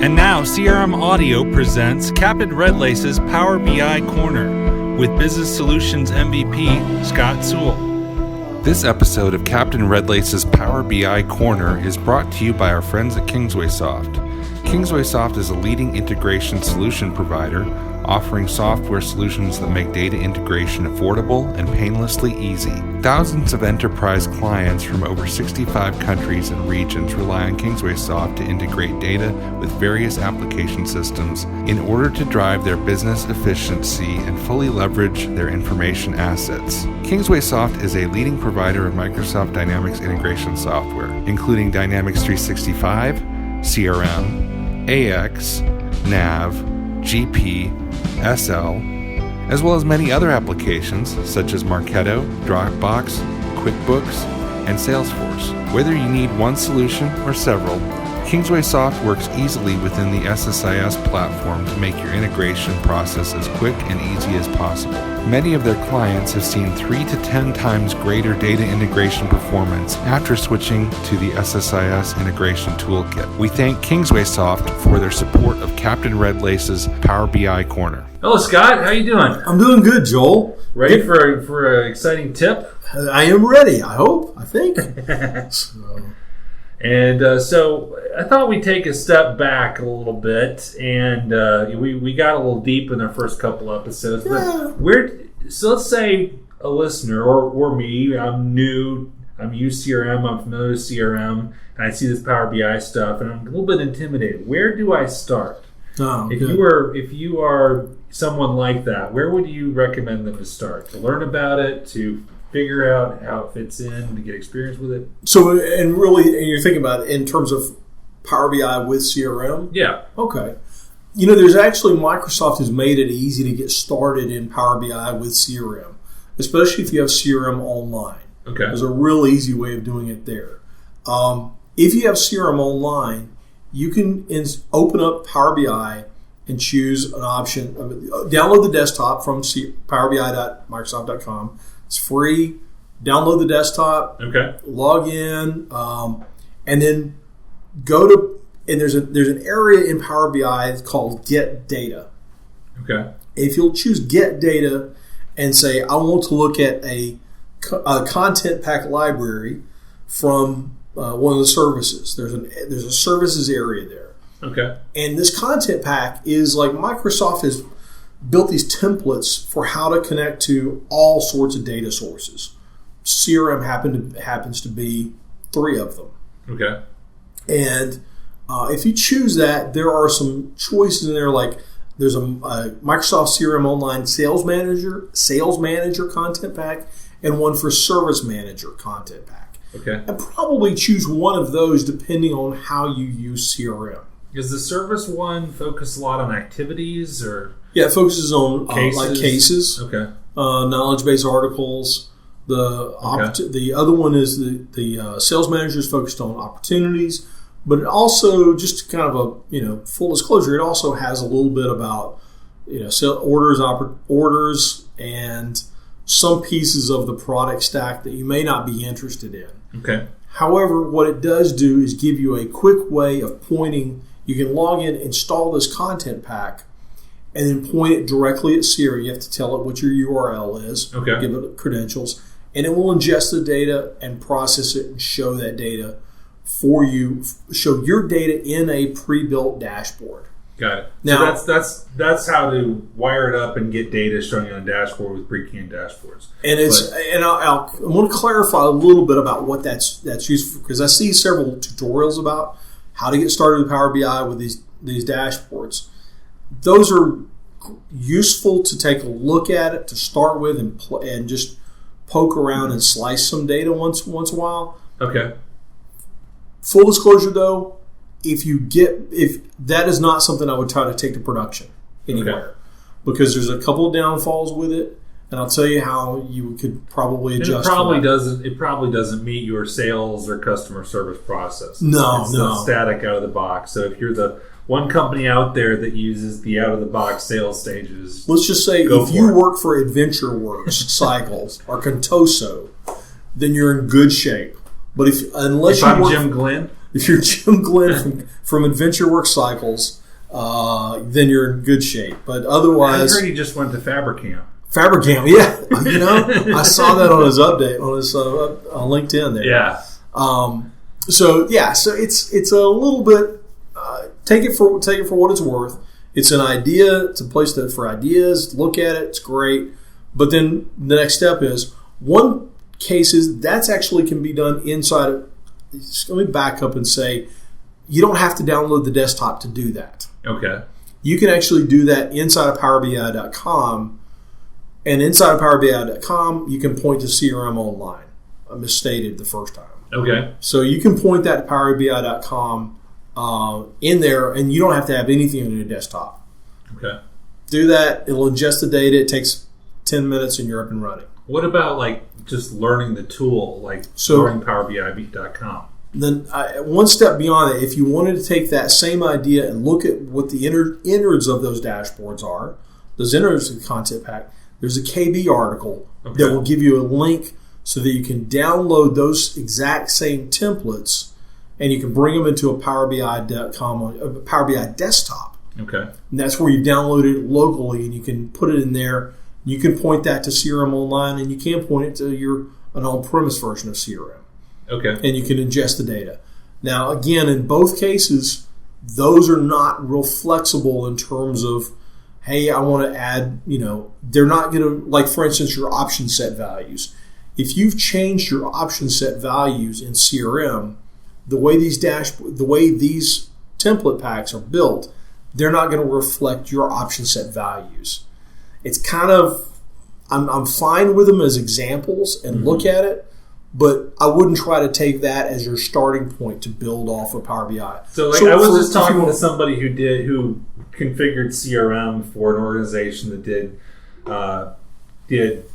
And now CRM Audio presents Captain Redlaces Power BI Corner with Business Solutions MVP Scott Sewell. This episode of Captain Redlaces Power BI Corner is brought to you by our friends at KingswaySoft. KingswaySoft is a leading integration solution provider offering software solutions that make data integration affordable and painlessly easy. Thousands of enterprise clients from over 65 countries and regions rely on KingswaySoft to integrate data with various application systems in order to drive their business efficiency and fully leverage their information assets. KingswaySoft is a leading provider of Microsoft Dynamics integration software, including Dynamics 365, CRM, AX, NAV, GP, SL, as well as many other applications such as Marketo, Dropbox, QuickBooks, and Salesforce. Whether you need one solution or several, KingswaySoft works easily within the SSIS platform to make your integration process as quick and easy as possible. Many of their clients have seen 3 to 10 times greater data integration performance after switching to the SSIS integration toolkit. We thank KingswaySoft for their support of Captain Redlace's Power BI Corner. Hello, Scott. How you doing? I'm doing good, Joel. Ready for an exciting tip? I am ready. I think. So I thought we'd take a step back a little bit, and we got a little deep in our first couple episodes. Yeah. But so let's say a listener or me, I'm new, I'm used to CRM, I'm familiar with CRM, and I see this Power BI stuff, and I'm a little bit intimidated. Where do I start? If you are someone like that, where would you recommend them to start? To learn about it, to figure out how it fits in, to get experience with it? So, and you're thinking about it in terms of Power BI with CRM? Yeah. Okay. There's actually, Microsoft has made it easy to get started in Power BI with CRM, especially if you have CRM Online. Okay. There's a real easy way of doing it there. If you have CRM Online, you can open up Power BI and choose an option. Download the desktop from powerbi.microsoft.com. It's free. Download the desktop. Okay. Log in, and then go to. And there's an area in Power BI called Get Data. Okay. If you'll choose Get Data and say, I want to look at a content pack library from one of the services. There's a services area there. Okay. And this content pack is like Microsoft has built these templates for how to connect to all sorts of data sources. CRM happens to be 3 of them. Okay. And if you choose that, there are some choices in there, like there's a Microsoft CRM Online Sales Manager content pack, and one for Service Manager content pack. Okay. And probably choose one of those depending on how you use CRM. Does the service one focus a lot on activities or? Yeah, it focuses on cases. Okay. Knowledge base articles. The other one is the sales manager is focused on opportunities, but it also, just kind of a full disclosure, it also has a little bit about orders and some pieces of the product stack that you may not be interested in. Okay. However, what it does do is give you a quick way of pointing. You can log in, install this content pack, and then point it directly at Siri. You have to tell it what your URL is. Okay. Give it credentials, and it will ingest the data and process it and show that data for you. Show your data in a pre-built dashboard. Got it. Now, so that's how to wire it up and get data showing on a dashboard with pre-canned dashboards. And I want to clarify a little bit about what that's used for, because I see several tutorials about how to get started with Power BI with these dashboards. Those are useful to take a look at it to start with and just poke around and slice some data once in a while. Okay. Full disclosure, though, if that is not something I would try to take to production anywhere, because there's a couple of downfalls with it, and I'll tell you how you could probably adjust. It probably doesn't meet your sales or customer service process. It's not static out of the box. So if you're the one company out there that uses the out of the box sales stages, let's just say if you work for AdventureWorks, Cycles, or Contoso, then you're in good shape. But if I'm Jim Glenn. Jim Glenn from Adventure Work Cycles, then you're in good shape. But otherwise, I heard he just went to Fabricam. Fabricam, yeah. I saw that on his update on his on LinkedIn there. Yeah. So it's a little bit. Take it for what it's worth. It's an idea. It's a place for ideas. Look at it. It's great. But then the next step is one cases that's actually can be done inside of. Let me back up and say, you don't have to download the desktop to do that. Okay. You can actually do that inside of PowerBI.com, and inside of PowerBI.com, you can point to CRM Online. I misstated the first time. Okay. So you can point that to PowerBI.com in there, and you don't have to have anything on your desktop. Okay. Do that. It'll ingest the data. It takes 10 minutes, and you're up and running. What about just learning the tool, learning PowerBI.com? Then one step beyond that, if you wanted to take that same idea and look at what the innards of those dashboards are, those innards of the content pack, there's a KB article that will give you a link so that you can download those exact same templates and you can bring them into a PowerBI.com, a Power BI desktop. Okay. And that's where you download it locally and you can put it in there. You can point that to CRM Online and you can point it to an on-premise version of CRM. Okay. And you can ingest the data. Now, again, in both cases, those are not real flexible in terms of, hey, I want to add, they're not going to, like, for instance, your option set values. If you've changed your option set values in CRM, the way these template packs are built, they're not going to reflect your option set values. It's kind of, I'm fine with them as examples and look at it, but I wouldn't try to take that as your starting point to build off of Power BI. So I was just talking to somebody who configured CRM for an organization that did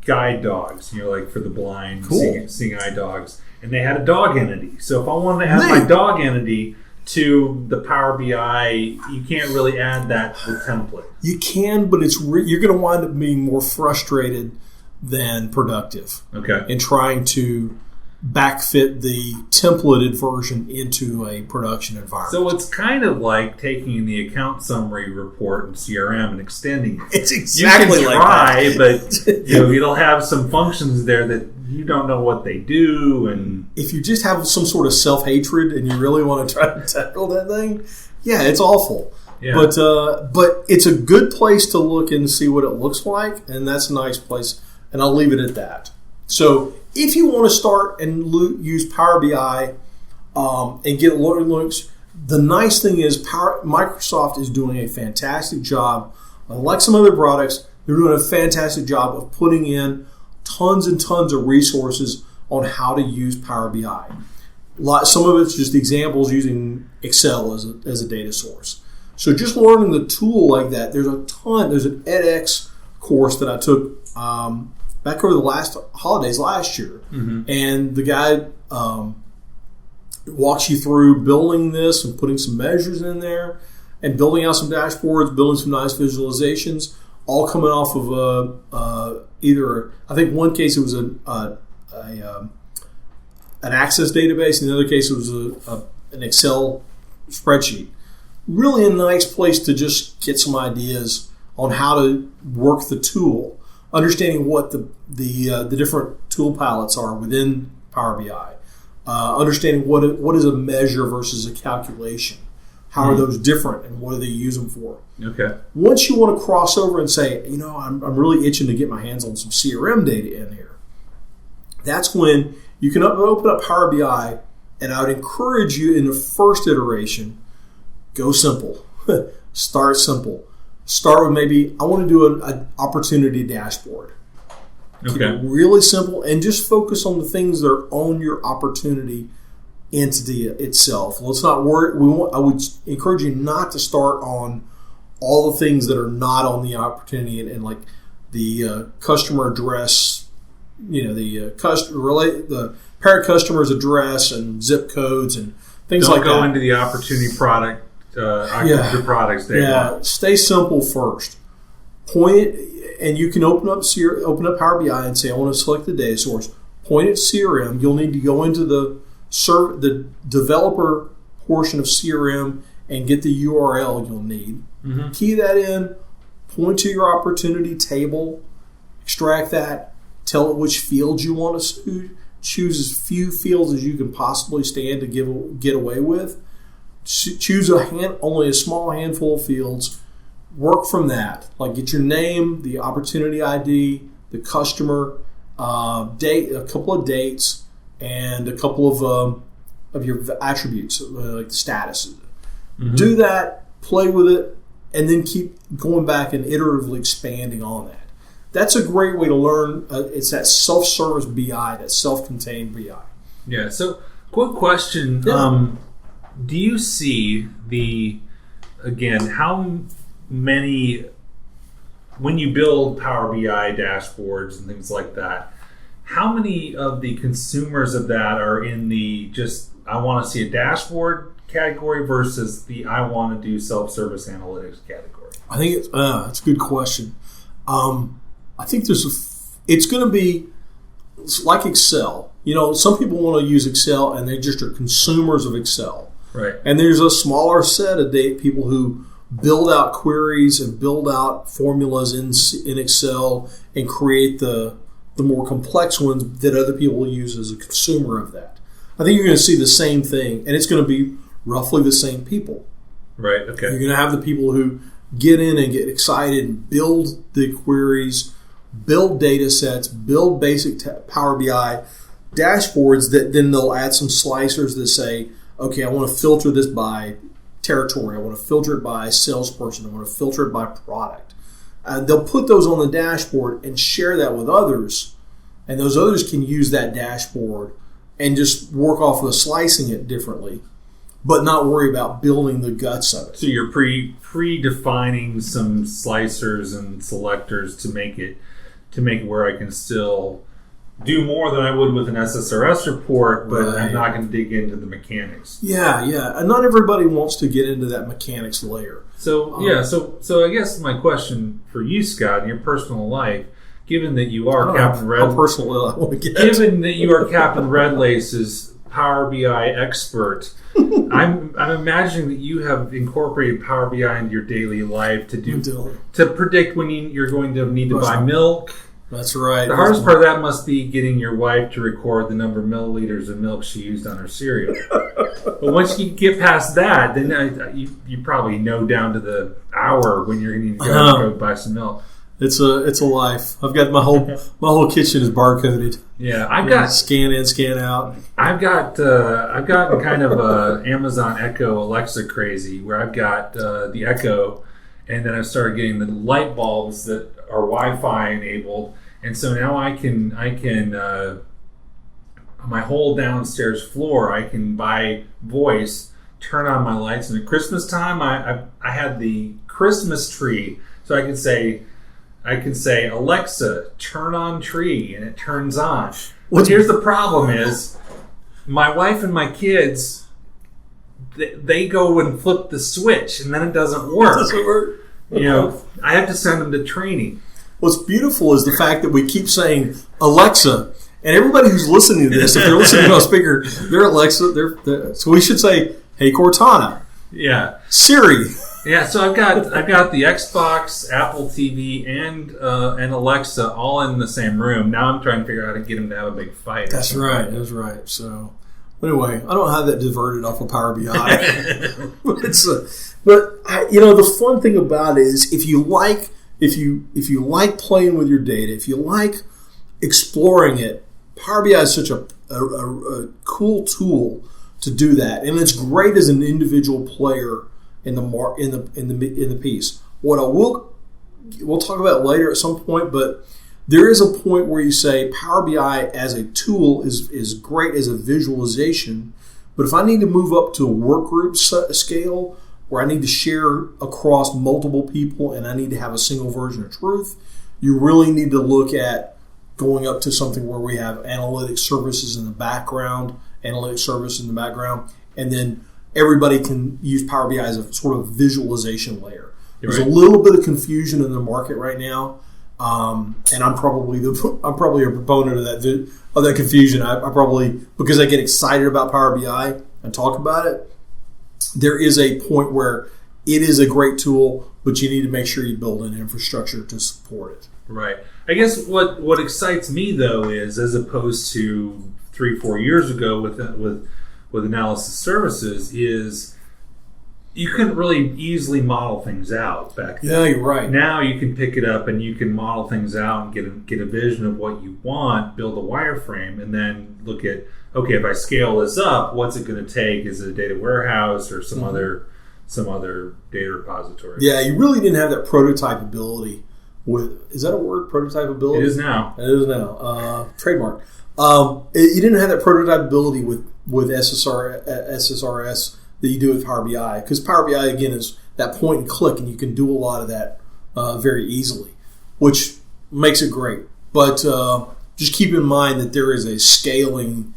guide dogs, for the blind, seeing eye dogs, and they had a dog entity. So if I wanted to add my dog entity to the Power BI, you can't really add that to the template. You can, but you're going to wind up being more frustrated than productive. Okay. In trying to backfit the templated version into a production environment. So it's kind of like taking the account summary report in CRM and extending it. It's exactly like that. You can try, but it'll have some functions there that you don't know what they do. And if you just have some sort of self-hatred and you really want to try to tackle that thing, yeah, it's awful. Yeah. But it's a good place to look and see what it looks like, and that's a nice place. And I'll leave it at that. So if you want to start and use Power BI and get looks, the nice thing is Microsoft is doing a fantastic job. Like some other products, they're doing a fantastic job of putting in tons and tons of resources on how to use Power BI. Some of it's just examples using Excel as a data source. So just learning the tool like that, there's an edX course that I took back over the last holidays last year. Mm-hmm. And the guy walks you through building this and putting some measures in there and building out some dashboards, building some nice visualizations, all coming off of either, I think one case it was an Access database, in the other case it was an Excel spreadsheet. Really a nice place to just get some ideas on how to work the tool, understanding what the different tool palettes are within Power BI, understanding what is a measure versus a calculation. How are those different, and what do they use them for? Okay. Once you want to cross over and say, I'm really itching to get my hands on some CRM data in here, that's when you can open up Power BI, and I would encourage you in the first iteration, go simple. Start simple. Start with maybe, I want to do an opportunity dashboard. Okay. Keep it really simple and just focus on the things that are on your opportunity entity itself. Let's not worry. I would encourage you not to start on all the things that are not on the opportunity and like the customer address, the parent customer's address and zip codes and things Don't like that. go into the opportunity product. Your products there. Yeah, stay simple first. Point it, and you can open up Power BI and say, I want to select the data source. Point it to CRM. You'll need to go into the the developer portion of CRM and get the URL you'll need. Mm-hmm. Key that in, point to your opportunity table, extract that, tell it which fields you want to choose as few fields as you can possibly stand to get away with. Choose only a small handful of fields. Work from that. Like get your name, the opportunity ID, the customer, date, a couple of dates, and a couple of your attributes, like the status. Mm-hmm. Do that, play with it, and then keep going back and iteratively expanding on that. That's a great way to learn. It's that self-service BI, that self-contained BI. Yeah. So, quick question. Yeah. Do you see how many, when you build Power BI dashboards and things like that, how many of the consumers of that are in the just, I want to see a dashboard category versus the I want to do self-service analytics category? I think it's a good question. I think it's going to be like Excel. Some people want to use Excel and they just are consumers of Excel. Right. And there's a smaller set of people who build out queries and build out formulas in Excel and create the more complex ones that other people use as a consumer of that. I think you're going to see the same thing, and it's going to be roughly the same people. Right, okay. You're going to have the people who get in and get excited and build the queries, build data sets, build basic Power BI dashboards that then they'll add some slicers that say, okay, I want to filter this by territory. I want to filter it by salesperson. I want to filter it by product. They'll put those on the dashboard and share that with others, and those others can use that dashboard and just work off of slicing it differently, but not worry about building the guts of it. So you're predefining some slicers and selectors to make it where I can still do more than I would with an SSRS report, but Right. I'm not going to dig into the mechanics. Yeah, and not everybody wants to get into that mechanics layer. So so I guess my question for you, Scott, in your personal life, given that you are Captain How personal I want to get. given that you are Captain Redlaces Power BI expert, I'm imagining that you have incorporated Power BI into your daily life to predict when you're going to need to buy milk. That's right. The hardest part of that must be getting your wife to record the number of milliliters of milk she used on her cereal. But once you get past that, then you probably know down to the hour when you're going to need to go buy some milk. It's a life. I've got my whole kitchen is barcoded. Yeah, I've got scan in, scan out. I've gotten kind of Amazon Echo Alexa crazy, where I've got the Echo, and then I've started getting the light bulbs that are Wi-Fi enabled, and so now I can my whole downstairs floor I can by voice turn on my lights. And at Christmas time, I had the Christmas tree, so I can say Alexa, turn on tree, and it turns on. But here's the problem: is my wife and my kids, they go and flip the switch, and then it doesn't work. It doesn't work. I have to send them to training. What's beautiful is the fact that we keep saying Alexa, and everybody who's listening to this, if they're listening on speaker, they're Alexa. So we should say, "Hey Cortana." Yeah. Siri. Yeah. So I've got the Xbox, Apple TV, and Alexa all in the same room. Now I'm trying to figure out how to get them to have a big fight. That's right. That's right. So. Anyway, I don't have that diverted off of Power BI. But the fun thing about it is if you like playing with your data, if you like exploring it, Power BI is such a cool tool to do that, and it's great as an individual player in the piece. What we'll talk about later at some point, but there is a point where you say Power BI as a tool is great as a visualization, but if I need to move up to a work group scale where I need to share across multiple people and I need to have a single version of truth, you really need to look at going up to something where we have analytic services in the background, and then everybody can use Power BI as a sort of visualization layer. There's a little bit of confusion in the market right now And I'm probably a proponent of that confusion. I probably, because I get excited about Power BI and talk about it, there is a point where it is a great tool, but you need to make sure you build an infrastructure to support it. Right. I guess what excites me though is, as opposed to 3-4 years ago with analysis services, is you couldn't really easily model things out back then. Yeah, you're right. Now you can pick it up and you can model things out and get a vision of what you want, build a wireframe, and then look at, okay, if I scale this up, what's it going to take? Is it a data warehouse or some other data repository? Yeah, you really didn't have that prototype ability. Is that a word? Prototype ability? It is now. It is now. Trademark. You didn't have that prototype ability with SSRS that you do with Power BI, because Power BI, again, is that point and click, and you can do a lot of that very easily, which makes it great. But just keep in mind that there is a scaling,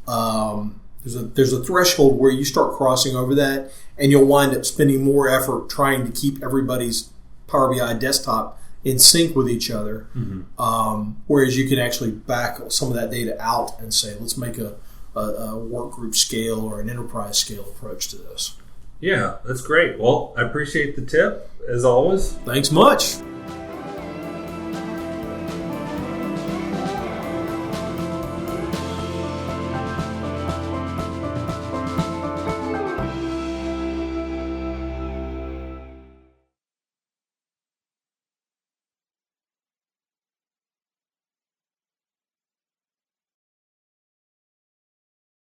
there's a threshold where you start crossing over that, and you'll wind up spending more effort trying to keep everybody's Power BI desktop in sync with each other, whereas you can actually back some of that data out and say, let's make a work group scale or an enterprise scale approach to this. Yeah, that's great. Well, I appreciate the tip, as always. Thanks much.